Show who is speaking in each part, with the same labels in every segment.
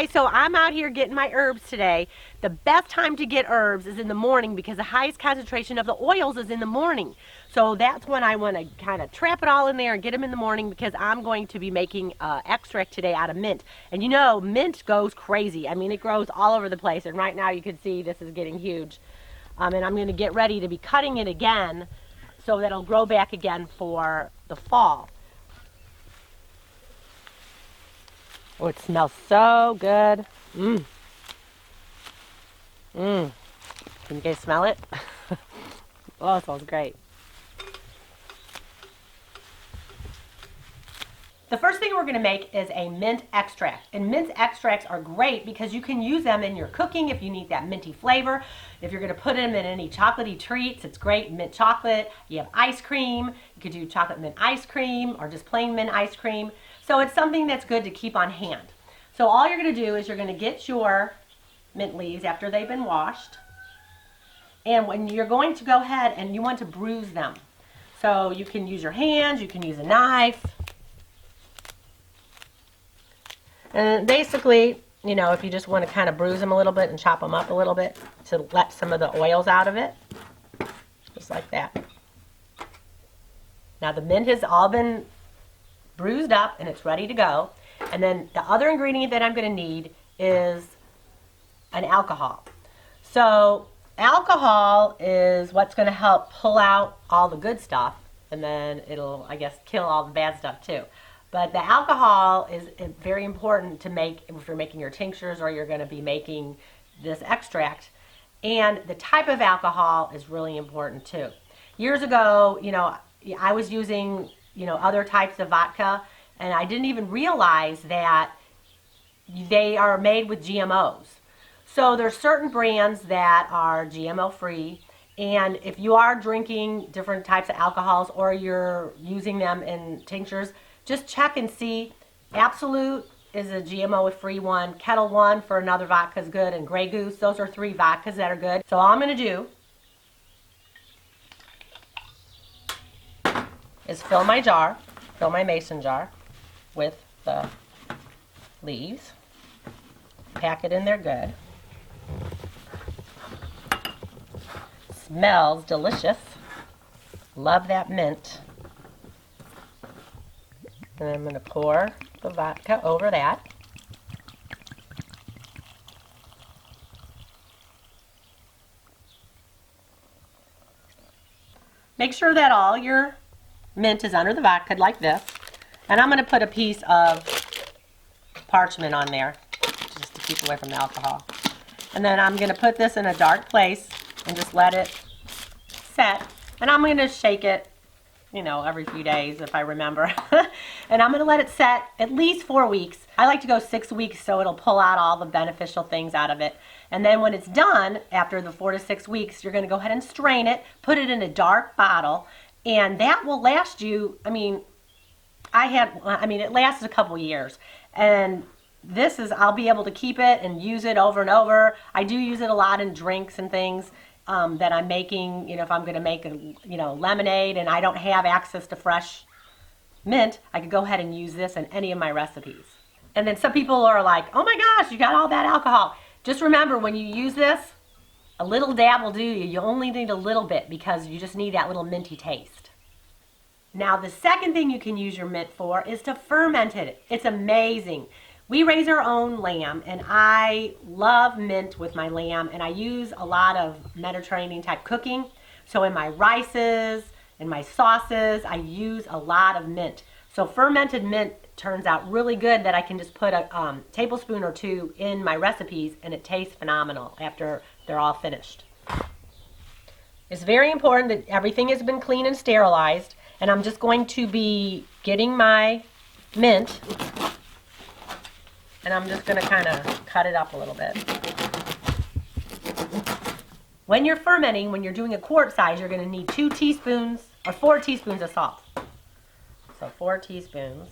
Speaker 1: guys, so I'm out here getting my herbs today. The best time to get herbs is in the morning because the highest concentration of the oils is in the morning. So that's when I want to kind of trap it all in there and get them in the morning because I'm going to be making extract today out of mint. And you know, mint goes crazy. I mean, it grows all over the place. And right now you can see this is getting huge. And I'm going to get ready to be cutting it again so that it'll grow back again for the fall. Oh, it smells so good. Mmm. Mmm. Can you guys smell it? Oh, it smells great. The first thing we're going to make is a mint extract. And mint extracts are great because you can use them in your cooking if you need that minty flavor. If you're going to put them in any chocolatey treats, it's great. Mint chocolate. You have ice cream. You could do chocolate mint ice cream or just plain mint ice cream. So it's something that's good to keep on hand. So all you're going to do is you're going to get your mint leaves after they've been washed. And when you're going to go ahead and you want to bruise them. So you can use your hands, you can use a knife. And basically, you know, if you just want to kind of bruise them a little bit and chop them up a little bit to let some of the oils out of it, just like that. Now the mint has all been bruised up and it's ready to go. And then the other ingredient that I'm going to need is an alcohol. So alcohol is what's going to help pull out all the good stuff, and then it'll, I guess, kill all the bad stuff too. But the alcohol is very important to make if you're making your tinctures or you're going to be making this extract. And the type of alcohol is really important too. Years ago, you know, I was using, you know, other types of vodka, and I didn't even realize that they are made with GMOs. So there's certain brands that are GMO free. And if you are drinking different types of alcohols or you're using them in tinctures, just check and see. Absolute is a GMO-free one. Kettle One for another vodka is good. And Grey Goose, those are 3 vodkas that are good. So all I'm going to do is fill my jar, fill my mason jar with the leaves. Pack it in there good. Smells delicious. Love that mint. And I'm going to pour the vodka over that. Make sure that all your mint is under the vodka like this. And I'm going to put a piece of parchment on there just to keep away from the alcohol. And then I'm going to put this in a dark place and just let it set. And I'm going to shake it, you know, every few days if I remember. And I'm going to let it set at least 4 weeks. I like to go 6 weeks so it'll pull out all the beneficial things out of it. And then when it's done, after the 4 to 6 weeks, you're going to go ahead and strain it, put it in a dark bottle, and that will last you, I mean, it lasted a couple years. And this is, I'll be able to keep it and use it over and over. I do use it a lot in drinks and things that I'm making, you know, if I'm going to make a, you know, lemonade and I don't have access to fresh mint, I could go ahead and use this in any of my recipes. And then some people are like, oh my gosh, you got all that alcohol. Just remember, when you use this, a little dab will do you. You only need a little bit because you just need that little minty taste. Now the second thing you can use your mint for is to ferment it. It's amazing. We raise our own lamb, and I love mint with my lamb, and I use a lot of Mediterranean type cooking. So in my rices, in my sauces, I use a lot of mint. So fermented mint turns out really good that I can just put a tablespoon or 2 in my recipes, and it tastes phenomenal after they're all finished. It's very important that everything has been cleaned and sterilized, and I'm just going to be getting my mint, and I'm just going to kind of cut it up a little bit. When you're fermenting, when you're doing a quart size, you're going to need 2 teaspoons or 4 teaspoons of salt. So 4 teaspoons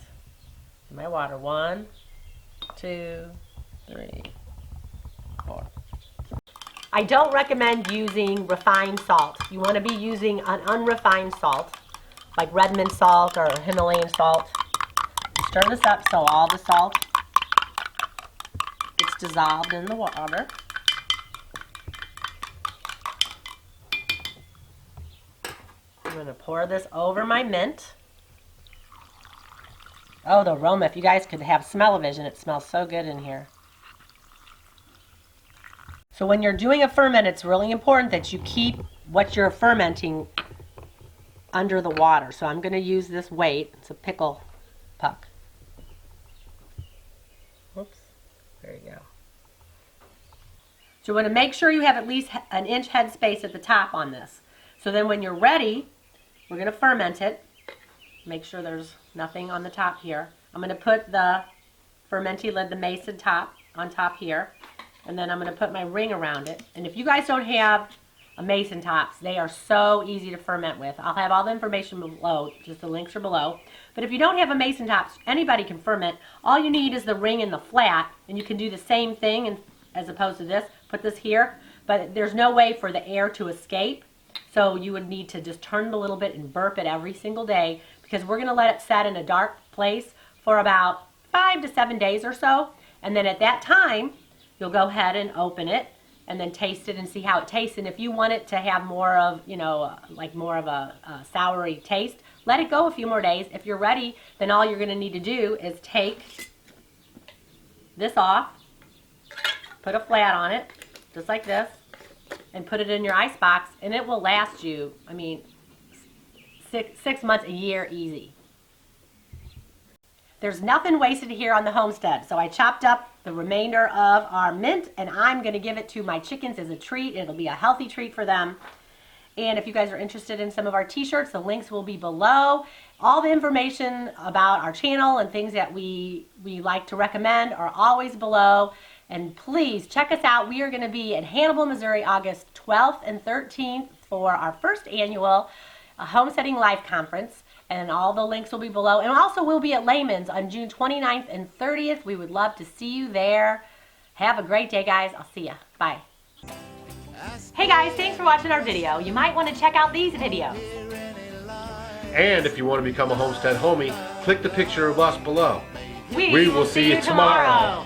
Speaker 1: in my water. 1, 2, 3, 4. I don't recommend using refined salt. You want to be using an unrefined salt, like Redmond salt or Himalayan salt. Stir this up so all the salt dissolved in the water. I'm going to pour this over my mint. Oh, the aroma. If you guys could have smell-o-vision, it smells so good in here. So when you're doing a ferment, it's really important that you keep what you're fermenting under the water. So I'm going to use this weight. It's a pickle puck. Oops. There you go. So you want to make sure you have at least an inch head space at the top on this. So then when you're ready, we're going to ferment it. Make sure there's nothing on the top here. I'm going to put the fermenty lid, the mason top, on top here. And then I'm going to put my ring around it. And if you guys don't have a mason tops, they are so easy to ferment with. I'll have all the information below, just the links are below. But if you don't have a mason tops, anybody can ferment. All you need is the ring and the flat, and you can do the same thing as opposed to this. Put this here, but there's no way for the air to escape. So you would need to just turn it a little bit and burp it every single day, because we're going to let it set in a dark place for about 5 to 7 days or so. And then at that time, you'll go ahead and open it and then taste it and see how it tastes. And if you want it to have more of, you know, like more of a soury taste, let it go a few more days. If you're ready, then all you're going to need to do is take this off, put a flat on it, just like this, and put it in your ice box, and it will last you, I mean, six months, a year easy. There's nothing wasted here on the homestead, so I chopped up the remainder of our mint, and I'm going to give it to my chickens as a treat. It'll be a healthy treat for them. And if you guys are interested in some of our t-shirts, the links will be below. All the information about our channel and things that we like to recommend are always below. And please check us out. We are going to be in Hannibal, Missouri, August 12th and 13th for our first annual Homesteading Life Conference. And all the links will be below. And also we'll be at Layman's on June 29th and 30th. We would love to see you there. Have a great day, guys. I'll see ya. Bye. Hey guys, thanks for watching our video. You might want to check out these videos.
Speaker 2: And if you want to become a Homestead homie, click the picture of us below.
Speaker 1: We will see you tomorrow.